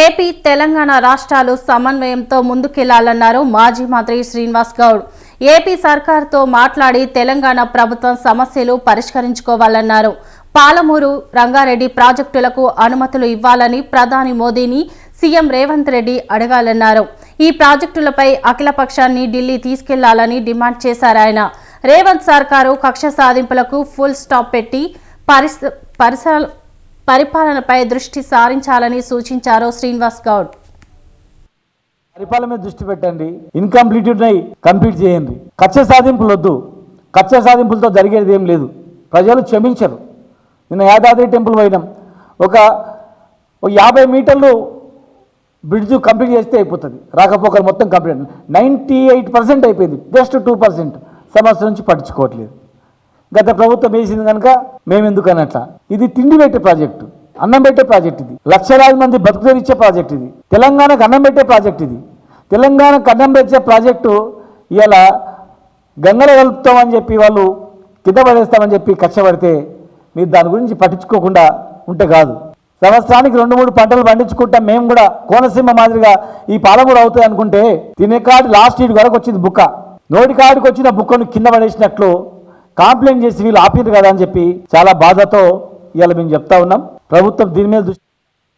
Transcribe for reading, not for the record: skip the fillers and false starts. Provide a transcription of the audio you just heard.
AP Telangana రాష్ట్రాలు సమన్వయంతో ముందుకెళ్లాలన్నారు మాజీ మంత్రి శ్రీనివాస్ గౌడ్. ఏపీ సర్కార్తో మాట్లాడి తెలంగాణ ప్రభుత్వం సమస్యలు పరిష్కరించుకోవాలన్నారు. పాలమూరు రంగారెడ్డి ప్రాజెక్టులకు అనుమతులు ఇవ్వాలని ప్రధాని మోదీని సీఎం రేవంత్ రెడ్డి అడగాలన్నారు. ఈ ప్రాజెక్టులపై అఖిలపక్షాన్ని ఢిల్లీ తీసుకెళ్లాలని డిమాండ్ చేశారాయన. రేవంత్ సర్కారు కక్ష సాధింపులకు ఫుల్ స్టాప్ పెట్టి పరిపాలనపై దృష్టి సారించాలని సూచించారు శ్రీనివాస్ గౌడ్. పరిపాలన మీద దృష్టి పెట్టండి, ఇన్కంప్లీట్ ఉన్నాయి కంప్లీట్ చేయండి. కక్ష సాధింపులు వద్దు. కక్ష సాధింపులతో జరిగేది ఏం లేదు. ప్రజలు క్షమించరు. నిన్న యాదాద్రి టెంపుల్ పోయినాం, ఒక 50 మీటర్లు బ్రిడ్జ్ కంప్లీట్ చేస్తే అయిపోతుంది. రాకపోకలు మొత్తం కంప్లీట్ 98% అయిపోయింది. జస్ట్ 2% సంవత్సరం నుంచి పట్టించుకోవట్లేదు. గత ప్రభుత్వం వేసింది కనుక మేము ఎందుకు అన్నట్ల. ఇది తిండి పెట్టే ప్రాజెక్టు, అన్నం పెట్టే ప్రాజెక్ట్. ఇది లక్షలాది మంది బతుకుదేరిచ్చే ప్రాజెక్ట్. ఇది తెలంగాణకు అన్నం పెట్టే ప్రాజెక్ట్. ఇది తెలంగాణకు అన్నం పెట్టే ప్రాజెక్టు ఇలా గంగలో కలుపుతామని చెప్పి వాళ్ళు కింద పడేస్తామని చెప్పి కష్టపడితే మీరు దాని గురించి పట్టించుకోకుండా ఉంటే కాదు. సంవత్సరానికి 2-3 పంటలు పండించుకుంటాం మేము కూడా. కోనసీమ మాదిరిగా ఈ పాలమూరు అవుతుంది అనుకుంటే తినే కాడి లాస్ట్ ఈడ్ వరకు వచ్చింది బుక్క. నోటి కాడికి వచ్చిన బుక్కను కింద పడేసినట్లు కాంప్లైంట్ చేసి వీళ్ళు ఆపిరు కదా అని చెప్పి చాలా బాధతో ఇవాళ మేము చెప్తా ఉన్నాం. ప్రభుత్వం దీని మీద